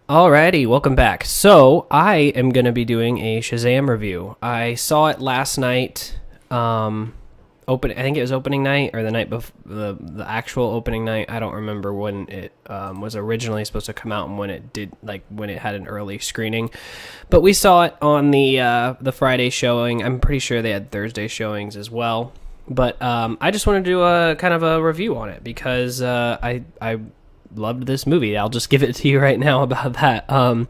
Alrighty, welcome back. So I am going to be doing a Shazam review. I saw it last night. I think it was opening night or the night before the actual opening night. I don't remember when it was originally supposed to come out and when it did, like when it had an early screening. But we saw it on the Friday showing. I'm pretty sure they had Thursday showings as well. But I just wanted to do a kind of a review on it because I loved this movie. I'll just give it to you right now about that. I'm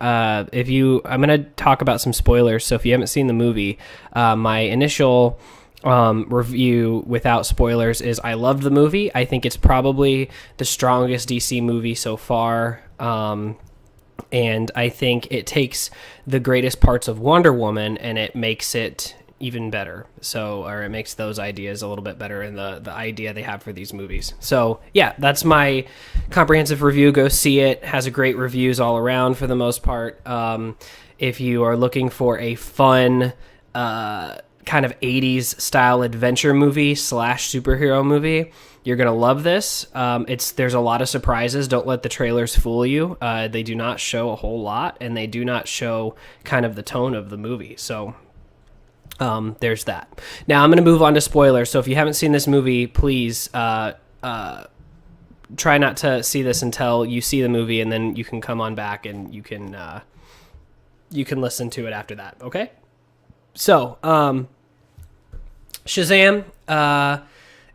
going to talk about some spoilers. So if you haven't seen the movie, my initial review without spoilers is I loved the movie. I think it's probably the strongest DC movie so far. And I think it takes the greatest parts of Wonder Woman and it makes it even better. Or it makes those ideas a little bit better in the idea they have for these movies. So yeah, that's my comprehensive review. Go see it. Has a great reviews all around for the most part. If you are looking for a fun, kind of 80s style adventure movie / superhero movie, you're going to love this. There's a lot of surprises. Don't let the trailers fool you. They do not show a whole lot and they do not show kind of the tone of the movie. So there's that. Now I'm going to move on to spoilers. So if you haven't seen this movie, please try not to see this until you see the movie, and then you can come on back and you can listen to it after that. Okay. So Shazam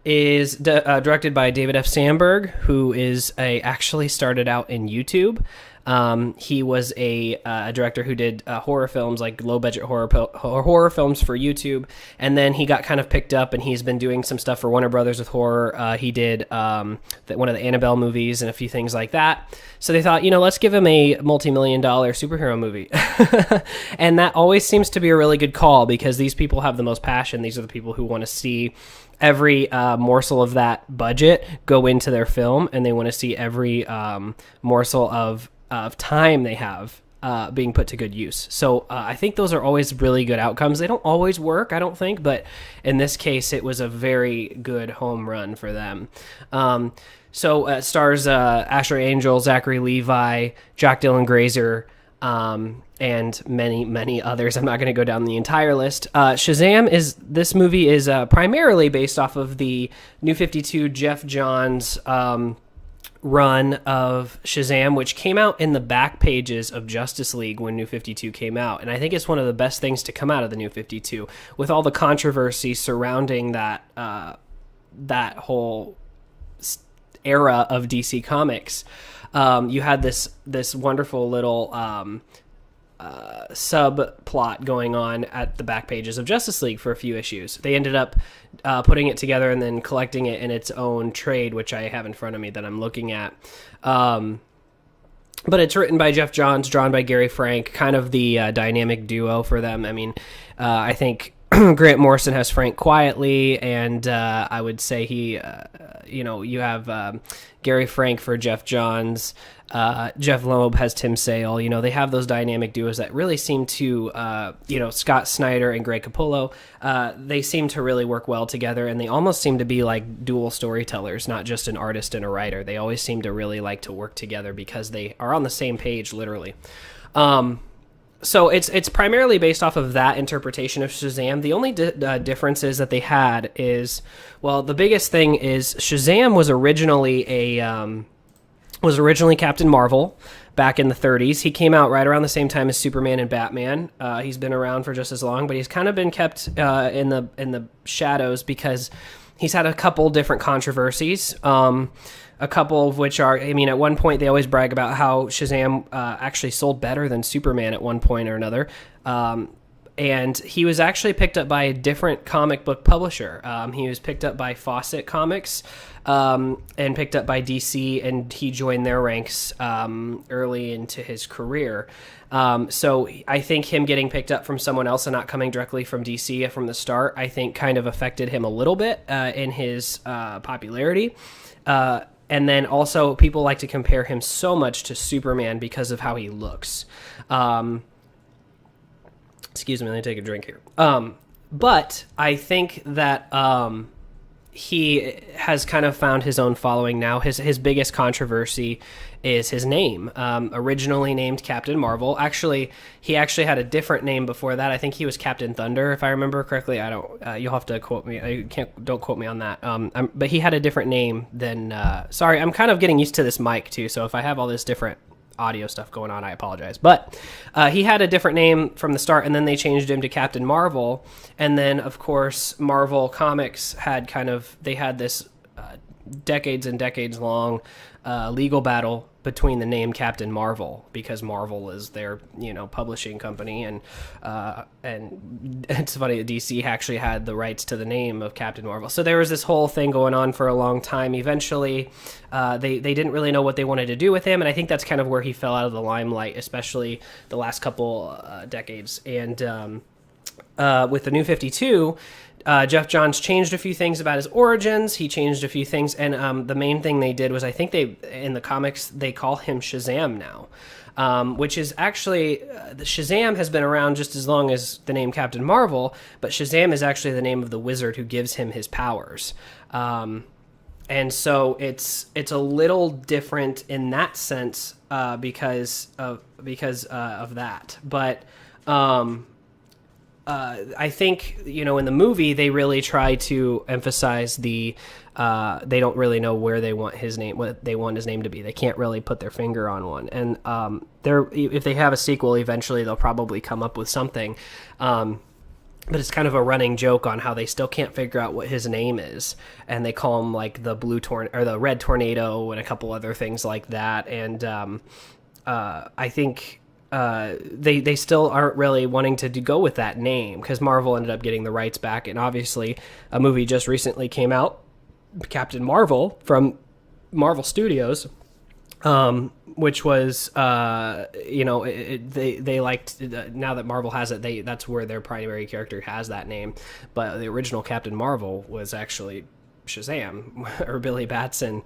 is directed by David F. Sandberg, who actually started out in YouTube. He was a director who did horror films, like low-budget horror films for YouTube, and then he got kind of picked up, and he's been doing some stuff for Warner Brothers with horror. He did one of the Annabelle movies and a few things like that. So they thought, let's give him a multi-million-dollar superhero movie. And that always seems to be a really good call because these people have the most passion. These are the people who want to see every morsel of that budget go into their film, and they want to see every morsel of time they have being put to good use. So I think those are always really good outcomes. They don't always work, I don't think, but in this case, it was a very good home run for them. So it stars Asher Angel, Zachary Levi, Dylan Grazer, and many, many others. I'm not going to go down the entire list. This movie is primarily based off of the New 52 Jeff Johns run of Shazam, which came out in the back pages of Justice League when New 52 came out. And I think it's one of the best things to come out of the New 52 with all the controversy surrounding that whole era of DC Comics. You had this wonderful little subplot going on at the back pages of Justice League for a few issues. They ended up putting it together and then collecting it in its own trade, which I have in front of me that I'm looking at. But it's written by Jeff Johns, drawn by Gary Frank, kind of the dynamic duo for them. I mean, I think Grant Morrison has Frank quietly, and I would say you have Gary Frank for Jeff Johns. Jeff Loeb has Tim Sale. They have those dynamic duos that really seem to, Scott Snyder and Greg Capullo, they seem to really work well together, and they almost seem to be like dual storytellers, not just an artist and a writer. They always seem to really like to work together because they are on the same page, literally. So it's primarily based off of that interpretation of Shazam. The only differences that they had is, the biggest thing is Shazam was originally Captain Marvel back in the 30s. He came out right around the same time as Superman and Batman. He's been around for just as long, but he's kind of been kept in the shadows because he's had a couple different controversies. A couple of which are, at one point they always brag about how Shazam actually sold better than Superman at one point or another. And he was actually picked up by a different comic book publisher. He was picked up by Fawcett Comics and picked up by DC, and he joined their ranks early into his career. So I think him getting picked up from someone else and not coming directly from DC from the start, I think kind of affected him a little bit in his popularity. And then also people like to compare him so much to Superman because of how he looks. Excuse me, let me take a drink here. But I think that he has kind of found his own following now. His biggest controversy is his name. Originally named Captain Marvel. Actually, he actually had a different name before that. I think he was Captain Thunder, if I remember correctly. I don't. You'll have to quote me. Don't quote me on that. But he had a different name than. Sorry, I'm kind of getting used to this mic too. So if I have all this different audio stuff going on, I apologize. But he had a different name from the start, and then they changed him to Captain Marvel. And then, of course, Marvel Comics had this decades and decades long legal battle between the name Captain Marvel, because Marvel is their publishing company, and it's funny that DC actually had the rights to the name of Captain Marvel. So there was this whole thing going on for a long time. Eventually, they didn't really know what they wanted to do with him, and I think that's kind of where he fell out of the limelight, especially the last couple decades. And with the New 52. Jeff Johns changed a few things about his origins. He changed a few things, and the main thing they did was, I think in the comics they call him Shazam now, which is actually the Shazam has been around just as long as the name Captain Marvel, but Shazam is actually the name of the wizard who gives him his powers. And so it's a little different in that sense because of that, but. I think, in the movie, they really try to emphasize they don't really know where they want what they want his name to be. They can't really put their finger on one. And if they have a sequel, eventually they'll probably come up with something. But it's kind of a running joke on how they still can't figure out what his name is. And they call him like the or the Red Tornado and a couple other things like that. And I think... they still aren't really wanting to go with that name, because Marvel ended up getting the rights back, and obviously a movie just recently came out, Captain Marvel, from Marvel Studios, which was they liked, now that Marvel has it, that's where their primary character has that name, but the original Captain Marvel was actually Shazam or Billy Batson.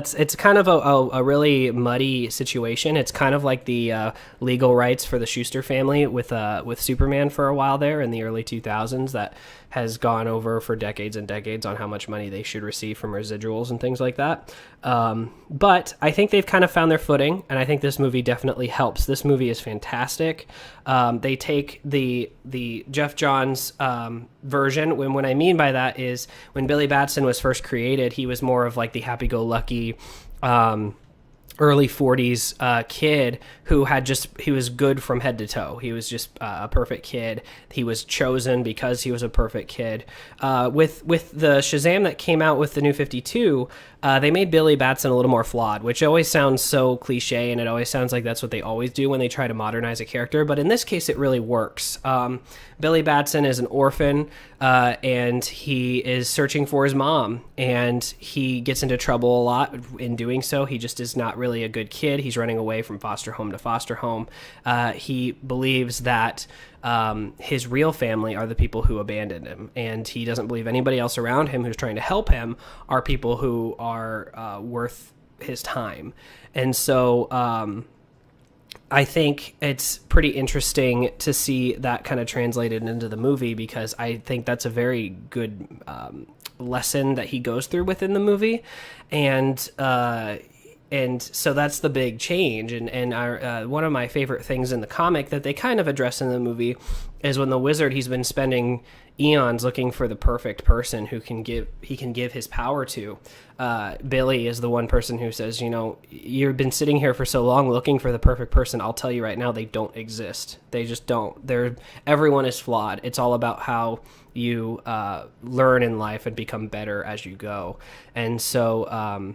It's kind of a really muddy situation. It's kind of like the legal rights for the Schuster family with Superman for a while there in the early 2000s that has gone over for decades and decades on how much money they should receive from residuals and things like that. But I think they've kind of found their footing, and I think this movie definitely helps. This movie is fantastic. They take the Jeff Johns version. When I mean by that is when Billy Batson was first created, he was more of like the happy-go-lucky early 40s kid who he was good from head to toe. He was just a perfect kid. He was chosen because he was a perfect kid. With the Shazam that came out with the New 52, they made Billy Batson a little more flawed, which always sounds so cliche, and it always sounds like that's what they always do when they try to modernize a character. But in this case, it really works. Billy Batson is an orphan, and he is searching for his mom, and he gets into trouble a lot in doing so. He just is not really a good kid. He's running away from foster home to foster home. He believes that his real family are the people who abandoned him, and he doesn't believe anybody else around him who's trying to help him are people who are worth his time. And so I think it's pretty interesting to see that kind of translated into the movie, because I think that's a very good lesson that he goes through within the movie. And so that's the big change. And one of my favorite things in the comic that they kind of address in the movie is when the wizard, he's been spending eons looking for the perfect person who he can give his power to. Billy is the one person who says, you've been sitting here for so long looking for the perfect person. I'll tell you right now, they don't exist. They just don't. Everyone is flawed. It's all about how you learn in life and become better as you go. And so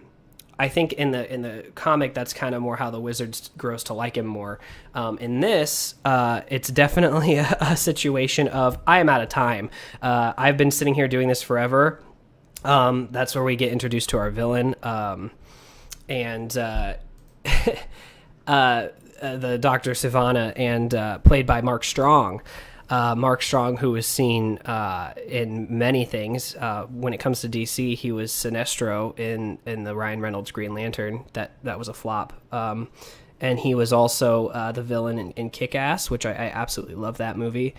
I think in the comic, that's kind of more how the wizard grows to like him more. In this, it's definitely a situation of, I am out of time. I've been sitting here doing this forever. That's where we get introduced to our villain. And the Dr. Sivana, and played by Mark Strong. Mark Strong, who was seen in many things. When it comes to DC, he was Sinestro in the Ryan Reynolds Green Lantern. That was a flop. And he was also the villain in Kick-Ass, which I absolutely love that movie.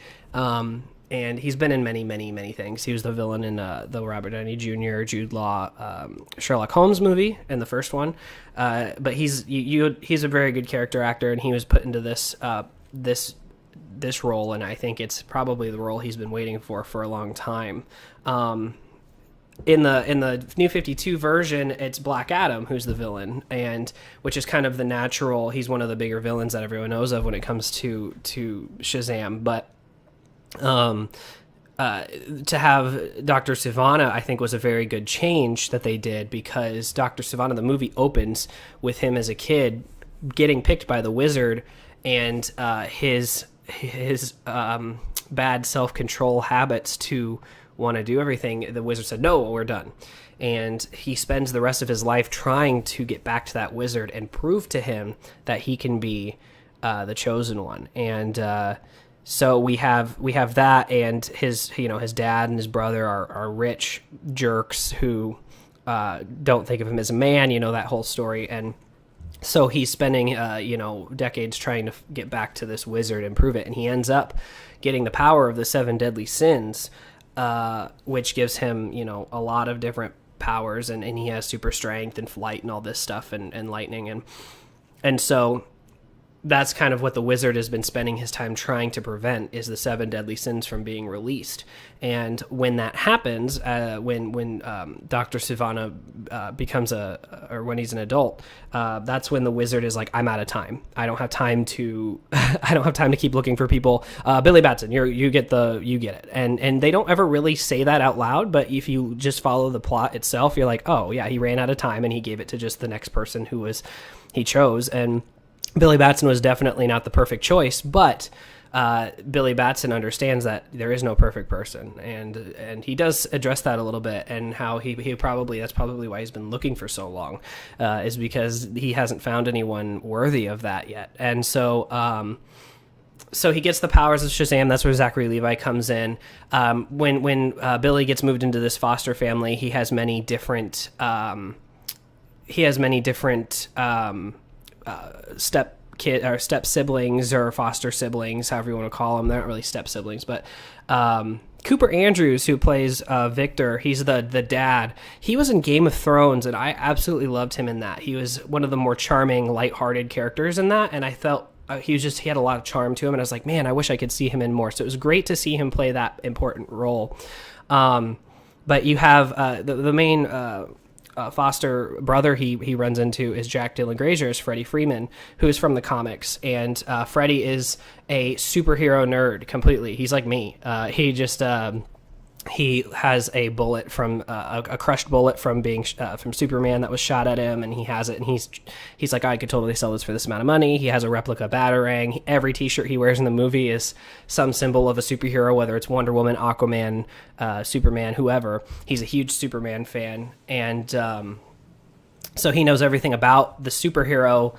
and he's been in many, many, many things. He was the villain in the Robert Downey Jr., Jude Law, Sherlock Holmes movie in the first one. But he's a very good character actor, and he was put into this role, and I think it's probably the role he's been waiting for a long time. In the New 52 version, it's Black Adam who's the villain, and which is kind of the natural. He's one of the bigger villains that everyone knows of when it comes to Shazam. But to have Dr. Sivana, I think, was a very good change that they did, because Dr. Sivana, the movie opens with him as a kid getting picked by the wizard, and his bad self-control habits to want to do everything. The wizard said, no, we're done. And he spends the rest of his life trying to get back to that wizard and prove to him that he can be the chosen one. And so we have that, and his dad and his brother are rich jerks who don't think of him as a man, that whole story. And so he's spending, decades trying to get back to this wizard and prove it. And he ends up getting the power of the 7 deadly sins, which gives him, a lot of different powers. And he has super strength and flight and all this stuff, and lightning. And so that's kind of what the wizard has been spending his time trying to prevent, is the 7 deadly sins from being released. And when that happens, when Dr. Sivana becomes when he's an adult, that's when the wizard is like, I'm out of time. I don't have time to keep looking for people. Billy Batson, you get it. And they don't ever really say that out loud, but if you just follow the plot itself, you're like, oh yeah, he ran out of time and he gave it to just the next person he chose. And Billy Batson was definitely not the perfect choice, but Billy Batson understands that there is no perfect person, and he does address that a little bit, and how that's probably why he's been looking for so long, is because he hasn't found anyone worthy of that yet. And so he gets the powers of Shazam. That's where Zachary Levi comes in. When Billy gets moved into this foster family, he has many different step siblings, or foster siblings, however you want to call them. They're not really step siblings, but Cooper Andrews, who plays Victor, he's the dad. He was in Game of Thrones, and I absolutely loved him in that. He was one of the more charming, lighthearted characters in that, and I felt he had a lot of charm to him, and I was like, man, I wish I could see him in more. So it was great to see him play that important role. But you have the main foster brother he runs into is Jack Dylan Grazer, as Freddie Freeman, who is from the comics. And Freddie is a superhero nerd completely. He's like me. He has a bullet from a crushed bullet from Superman that was shot at him, and he has it, and he's like, I could totally sell this for this amount of money. He has a replica Batarang. Every t-shirt he wears in the movie is some symbol of a superhero, whether it's Wonder Woman, Aquaman, Superman, whoever. He's a huge Superman fan, and so he knows everything about the superhero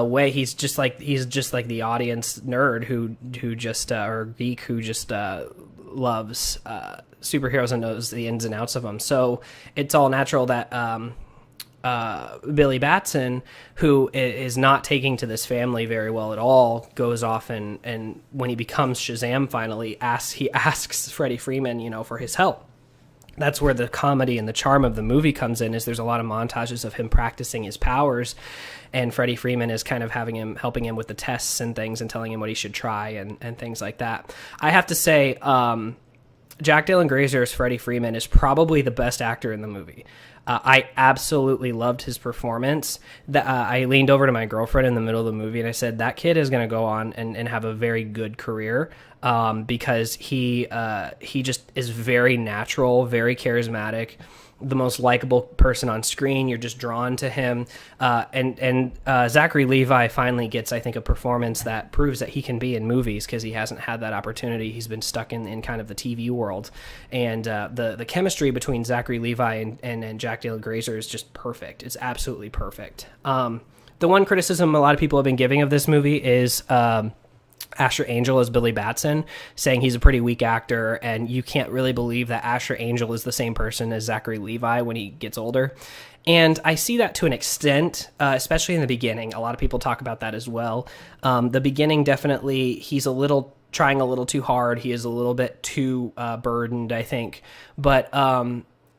way. He's just like the audience nerd who just or geek who just loves superheroes and knows the ins and outs of them. So it's all natural that Billy Batson, who is not taking to this family very well at all, goes off and when he becomes Shazam finally, he asks Freddie Freeman, for his help. That's where the comedy and the charm of the movie comes in, is there's a lot of montages of him practicing his powers, and Freddie Freeman is kind of helping him with the tests and things, and telling him what he should try and things like that. I have to say, Jack Dylan Grazer as Freddie Freeman is probably the best actor in the movie. I absolutely loved his performance. I leaned over to my girlfriend in the middle of the movie and I said, that kid is going to go on and have a very good career, because he just is very natural, very charismatic, the most likable person on screen. You're just drawn to him. And Zachary Levi finally gets, I think, a performance that proves that he can be in movies, because he hasn't had that opportunity. He's been stuck in kind of the TV world. And the chemistry between Zachary Levi and Jack Dylan Grazer is just perfect. It's absolutely perfect. The one criticism a lot of people have been giving of this movie is Asher Angel as Billy Batson, saying he's a pretty weak actor, and you can't really believe that Asher Angel is the same person as Zachary Levi when he gets older. And I see that to an extent, especially in the beginning. A lot of people talk about that as well. The beginning, definitely, he's a little trying a little too hard. He is a little bit too burdened, I think. But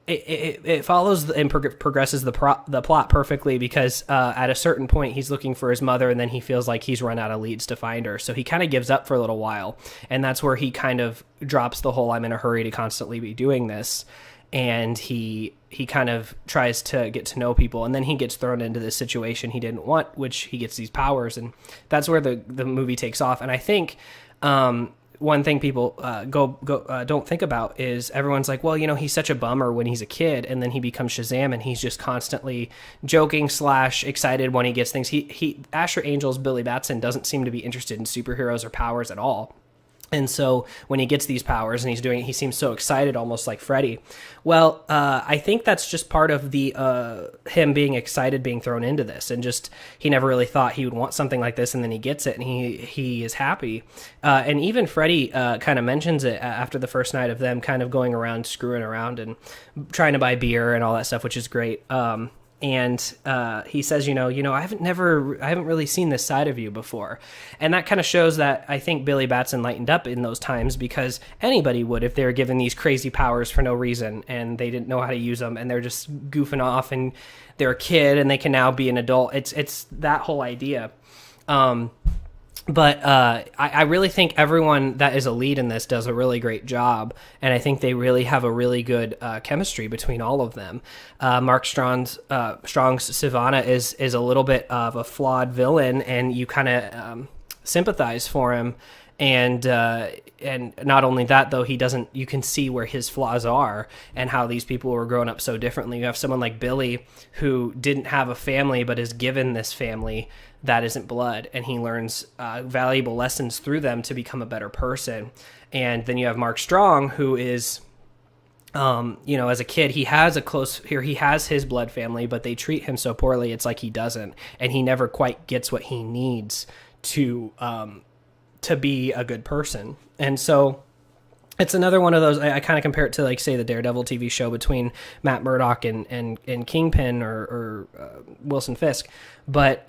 it follows and progresses the plot perfectly, because at a certain point he's looking for his mother, and then he feels like he's run out of leads to find her. So he kind of gives up for a little while, and that's where he kind of drops the whole "I'm in a hurry to constantly be doing this," and he kind of tries to get to know people, and then he gets thrown into this situation he didn't want, which he gets these powers, and that's where the movie takes off. And I think one thing people don't think about is everyone's like, well, he's such a bummer when he's a kid, and then he becomes Shazam, and he's just constantly joking / excited when he gets things. Asher Angel's Billy Batson doesn't seem to be interested in superheroes or powers at all. And so when he gets these powers and he's doing it, he seems so excited, almost like Freddy. Well, I think that's just part of the him being excited, being thrown into this, and just he never really thought he would want something like this, and then he gets it, and he is happy. And even Freddy kind of mentions it after the first night of them kind of going around, screwing around, and trying to buy beer and all that stuff, which is great. And he says, I haven't really seen this side of you before. And that kind of shows that I think Billy Batson lightened up in those times, because anybody would if they were given these crazy powers for no reason and they didn't know how to use them, and they're just goofing off, and they're a kid and they can now be an adult. It's that whole idea. But I really think everyone that is a lead in this does a really great job, and I think they really have a really good chemistry between all of them. Mark Strong's Sivana is a little bit of a flawed villain, and you kind of sympathize for him. And not only that, though, you can see where his flaws are and how these people were growing up so differently. You have someone like Billy, who didn't have a family but is given this family that isn't blood, and he learns valuable lessons through them to become a better person. And then you have Mark Strong, who is, as a kid, he has his blood family, but they treat him so poorly, it's like he doesn't, and he never quite gets what he needs to be a good person. And so it's another one of those, I kind of compare it to, like, say, the Daredevil TV show between Matt Murdock and Kingpin or Wilson Fisk. But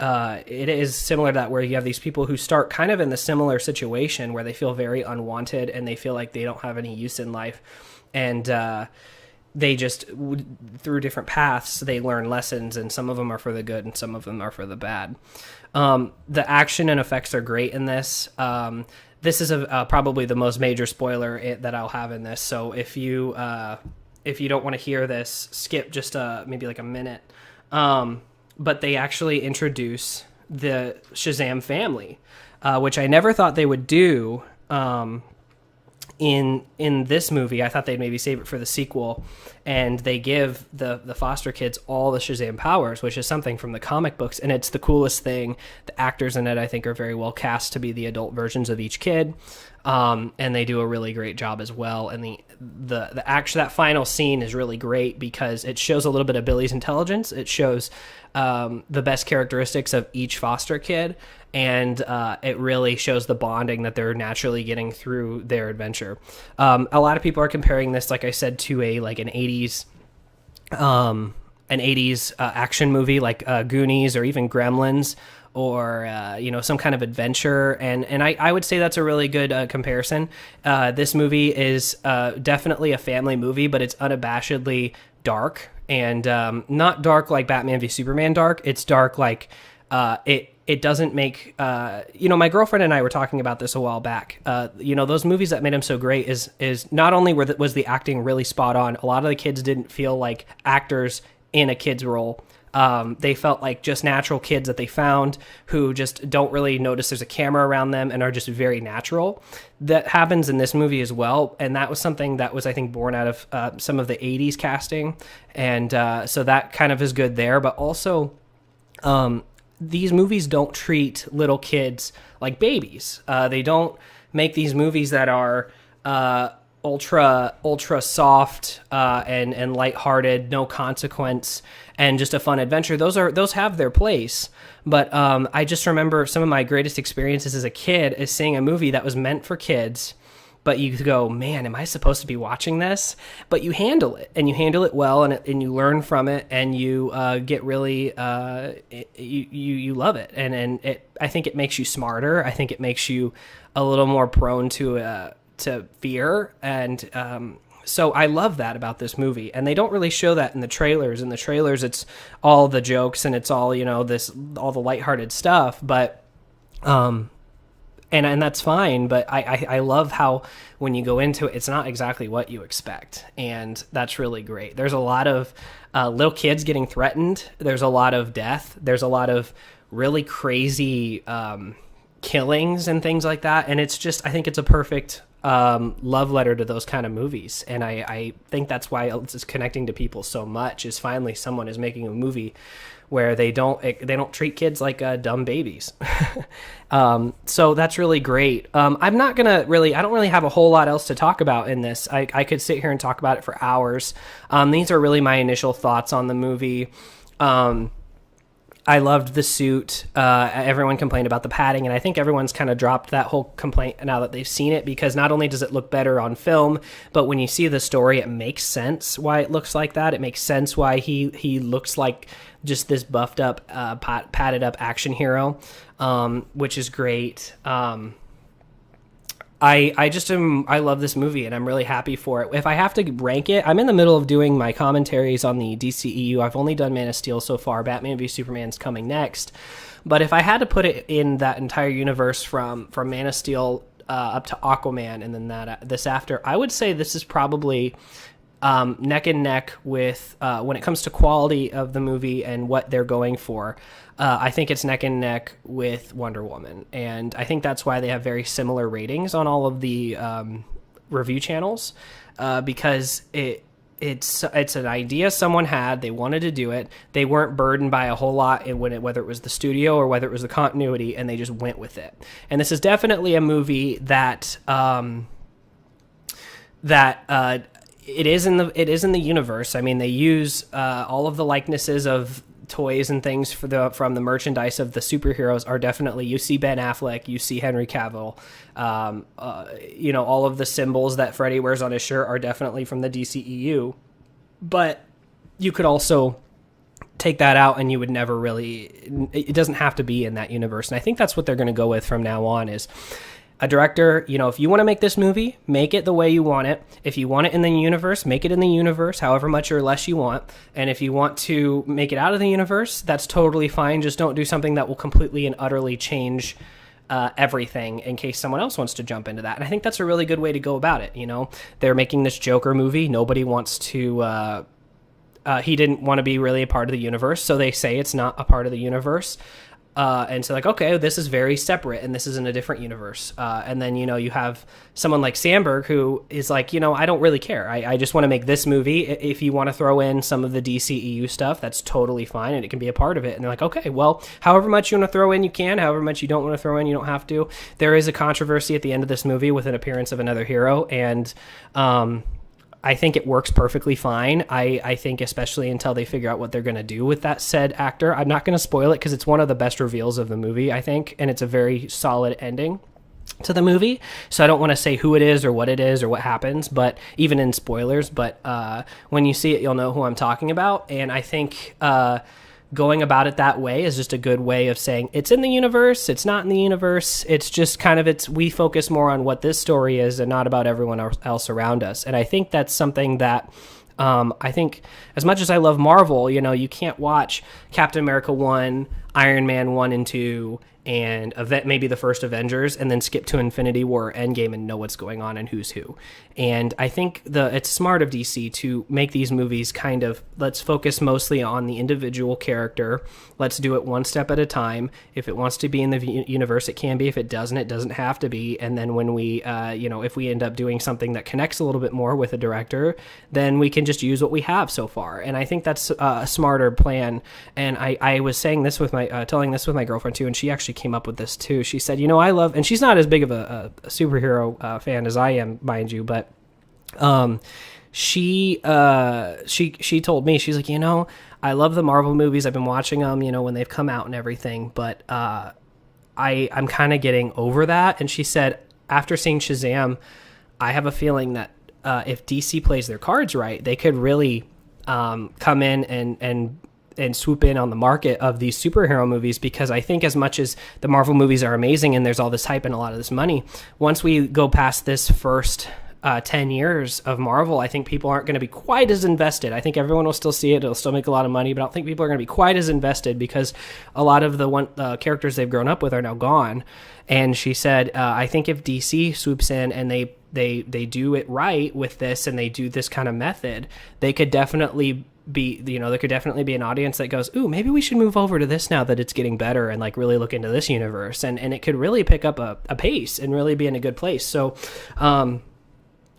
it is similar to that, where you have these people who start kind of in the similar situation where they feel very unwanted and they feel like they don't have any use in life. And they just, through different paths, they learn lessons, and some of them are for the good and some of them are for the bad. The action and effects are great in this. This is probably the most major spoiler that I'll have in this. So if you don't want to hear this, skip just maybe like a minute. But they actually introduce the Shazam family, which I never thought they would do in this movie. I thought they'd maybe save it for the sequel, and they give the foster kids all the Shazam powers, which is something from the comic books, and it's the coolest thing. The actors in it, I think, are very well cast to be the adult versions of each kid, and they do a really great job as well. And the action, that final scene is really great because it shows a little bit of Billy's intelligence. It shows the best characteristics of each foster kid, and it really shows the bonding that they're naturally getting through their adventure. A lot of people are comparing this, like I said, to an 80s action movie like Goonies or even Gremlins, or some kind of adventure, and I would say that's a really good comparison. This movie is definitely a family movie, but it's unabashedly dark, and not dark like Batman v Superman dark. It's dark like it doesn't make my girlfriend and I were talking about this a while back. Those movies that made him so great is not only was the acting really spot on, a lot of the kids didn't feel like actors in a kid's role. They felt like just natural kids that they found who just don't really notice there's a camera around them and are just very natural. That happens in this movie as well, and that was something that was, I think, born out of some of the 80s casting, and so that kind of is good there. But also, these movies don't treat little kids like babies. They don't make these movies that are ultra soft and lighthearted, no consequence, and just a fun adventure. Those have their place, but I just remember some of my greatest experiences as a kid is seeing a movie that was meant for kids but you go, man, am I supposed to be watching this? But you handle it, and you handle it well, and you learn from it, and you get really you love it, and I think it makes you smarter. I think it makes you a little more prone to fear, and so I love that about this movie, and they don't really show that in the trailers. In the trailers, it's all the jokes and it's all all the lighthearted stuff, but and that's fine, but I love how when you go into it, it's not exactly what you expect, and that's really great. There's a lot of little kids getting threatened. There's a lot of death. There's a lot of really crazy killings and things like that, and it's just, I think it's a perfect love letter to those kind of movies, and I think that's why it's connecting to people so much, is finally someone is making a movie where they don't treat kids like dumb babies. So that's really great. I'm not gonna really, I don't really have a whole lot else to talk about in this. I could sit here and talk about it for hours. These are really my initial thoughts on the movie. I loved the suit. Everyone complained about the padding, and I think everyone's kind of dropped that whole complaint now that they've seen it, because not only does it look better on film, but when you see the story, it makes sense why it looks like that. It makes sense why he looks like just this buffed up, padded up action hero, which is great. I love this movie, and I'm really happy for it. If I have to rank it, I'm in the middle of doing my commentaries on the DCEU. I've only done Man of Steel so far. Batman v Superman's coming next. But if I had to put it in that entire universe from Man of Steel up to Aquaman, and then this after, I would say this is probably neck and neck with when it comes to quality of the movie and what they're going for. I think it's neck and neck with Wonder Woman, and I think that's why they have very similar ratings on all of the review channels, because it's an idea someone had. They wanted to do it. They weren't burdened by a whole lot whether it was the studio or whether it was the continuity, and they just went with it. And this is definitely a movie that it is in the universe. I mean, they use all of the likenesses of toys and things from the merchandise of the superheroes are definitely, you see Ben Affleck, you see Henry Cavill, all of the symbols that Freddy wears on his shirt are definitely from the DCEU, but you could also take that out and you would never really, it doesn't have to be in that universe. And I think that's what they're going to go with from now on, is a director, if you want to make this movie, make it the way you want it. If you want it in the universe, make it in the universe, however much or less you want. And if you want to make it out of the universe, that's totally fine. Just don't do something that will completely and utterly change everything in case someone else wants to jump into that. And I think that's a really good way to go about it. They're making this Joker movie. Nobody wants to... he didn't want to be really a part of the universe, so they say it's not a part of the universe. And so okay, this is very separate, and this is in a different universe. And then, you have someone like Sandberg who is like, I don't really care. I just want to make this movie. If you want to throw in some of the DCEU stuff, that's totally fine, and it can be a part of it. And they're like, okay, well, however much you want to throw in, you can. However much you don't want to throw in, you don't have to. There is a controversy at the end of this movie with an appearance of another hero, and I think it works perfectly fine. I think especially until they figure out what they're going to do with that said actor. I'm not going to spoil it because it's one of the best reveals of the movie, I think, and it's a very solid ending to the movie. So I don't want to say who it is or what happens, but even in spoilers. But when you see it, you'll know who I'm talking about. And I think going about it that way is just a good way of saying it's in the universe, it's not in the universe. It's just kind of, we focus more on what this story is and not about everyone else around us. And I think that's something that I think, as much as I love Marvel, you can't watch Captain America 1, Iron Man 1 and 2, and maybe the first Avengers, and then skip to Infinity War, Endgame, and know what's going on and who's who. And I think it's smart of DC to make these movies kind of, let's focus mostly on the individual character. Let's do it one step at a time. If it wants to be in the universe, it can be. If it doesn't have to be. And then when we, if we end up doing something that connects a little bit more with a director, then we can just use what we have so far. And I think that's a smarter plan. And I was saying this with telling this with my girlfriend too, and she actually came up with this too. She said, I love, and she's not as big of a superhero fan as I am, mind you, but she told me, she's like, I love the Marvel movies. I've been watching them, when they've come out and everything, but I'm kind of getting over that. And she said, after seeing Shazam, I have a feeling that if DC plays their cards right, they could really come in and swoop in on the market of these superhero movies, because I think as much as the Marvel movies are amazing and there's all this hype and a lot of this money, once we go past this first 10 years of Marvel, I think people aren't going to be quite as invested. I think everyone will still see it. It'll still make a lot of money, but I don't think people are going to be quite as invested because a lot of the characters they've grown up with are now gone. And she said, I think if DC swoops in and they do it right with this and they do this kind of method, they could definitely be, there could definitely be an audience that goes, ooh, maybe we should move over to this now that it's getting better, and like really look into this universe. And it could really pick up a pace and really be in a good place. So,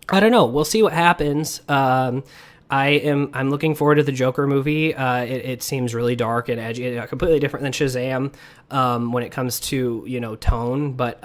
I don't know. We'll see what happens. I'm looking forward to the Joker movie. It seems really dark and edgy, completely different than Shazam when it comes to tone. But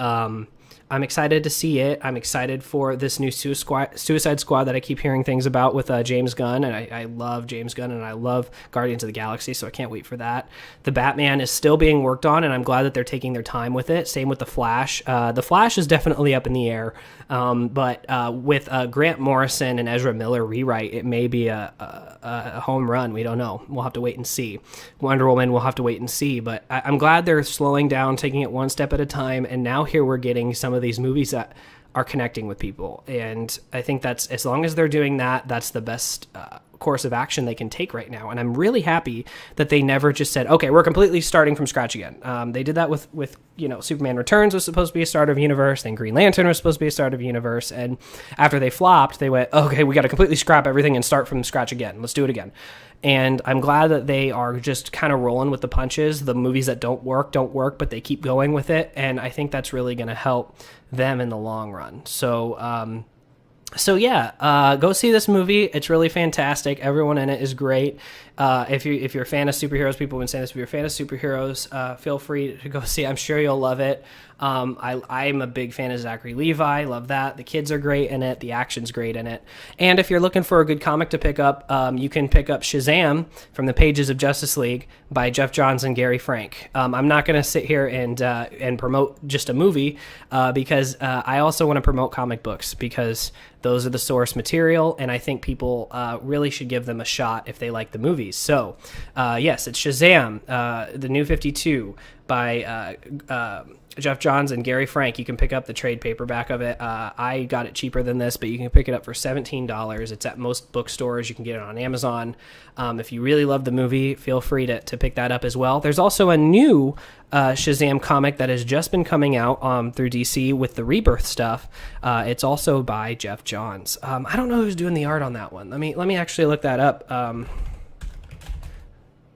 I'm excited to see it. I'm excited for this new Suicide Squad that I keep hearing things about with James Gunn, and I love James Gunn, and I love Guardians of the Galaxy, so I can't wait for that. The Batman is still being worked on, and I'm glad that they're taking their time with it. Same with The Flash. The Flash is definitely up in the air, but with Grant Morrison and Ezra Miller rewrite, it may be a home run. We don't know. We'll have to wait and see. Wonder Woman, we'll have to wait and see, but I'm glad they're slowing down, taking it one step at a time, and now here we're getting some of these movies that are connecting with people, and I think that's, as long as they're doing that, that's the best course of action they can take right now. And I'm really happy that they never just said, okay, we're completely starting from scratch again. They did that with Superman Returns was supposed to be a start of universe, then Green Lantern was supposed to be a start of universe, and after they flopped, they went, okay, we got to completely scrap everything and start from scratch again. Let's do it again. And I'm glad that they are just kind of rolling with the punches. The movies that don't work, but they keep going with it. And I think that's really going to help them in the long run. So go see this movie. It's really fantastic. Everyone in it is great. If you're a fan of superheroes, people have been saying this, if you're a fan of superheroes, feel free to go see it. I'm sure you'll love it. I'm a big fan of Zachary Levi. Love that. The kids are great in it. The action's great in it. And if you're looking for a good comic to pick up, you can pick up Shazam from the pages of Justice League by Jeff Johns and Gary Frank. I'm not going to sit here and promote just a movie because I also want to promote comic books, because those are the source material, and I think people really should give them a shot if they like the movies. So, yes, it's Shazam, the New 52 by Jeff Johns and Gary Frank. You can pick up the trade paperback of it. I got it cheaper than this, but you can pick it up for $17. It's at most bookstores. You can get it on Amazon. If you really love the movie, feel free to pick that up as well. There's also a new Shazam comic that has just been coming out through DC with the Rebirth stuff. It's also by Jeff Johns. I don't know who's doing the art on that one. Let me actually look that up.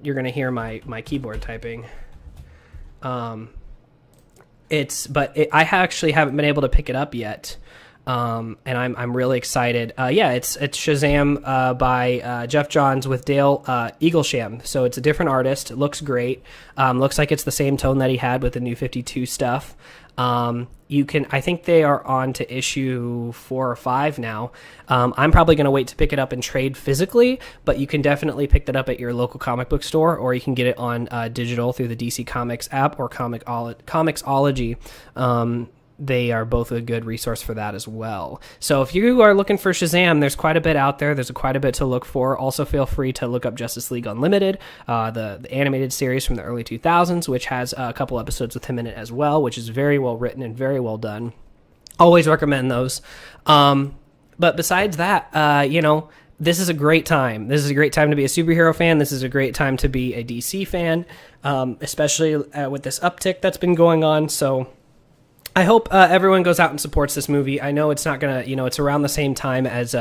You're going to hear my keyboard typing. I actually haven't been able to pick it up yet, and I'm really excited. It's Shazam by Jeff Johns with Dale Eaglesham. So it's a different artist. It looks great. Looks like it's the same tone that he had with the New 52 stuff. I think they are on to issue 4 or 5 now. I'm probably going to wait to pick it up and trade physically, but you can definitely pick that up at your local comic book store, or you can get it on digital through the DC Comics app or Comixology. They are both a good resource for that as well. So if you are looking for Shazam, there's quite a bit out there. There's quite a bit to look for. Also, feel free to look up Justice League Unlimited, the animated series from the early 2000s, which has a couple episodes with him in it as well, which is very well written and very well done. Always recommend those. But besides that, this is a great time. This is a great time to be a superhero fan. This is a great time to be a DC fan, especially with this uptick that's been going on. So I hope everyone goes out and supports this movie. I know it's not going to, it's around the same time as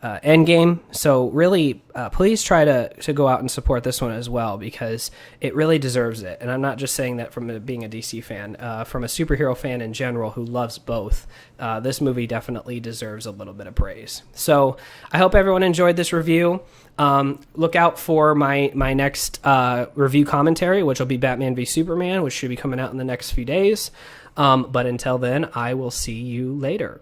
Endgame. So really, please try to go out and support this one as well, because it really deserves it. And I'm not just saying that from being a DC fan, from a superhero fan in general who loves both. This movie definitely deserves a little bit of praise. So I hope everyone enjoyed this review. Look out for my next review commentary, which will be Batman v Superman, which should be coming out in the next few days. But until then, I will see you later.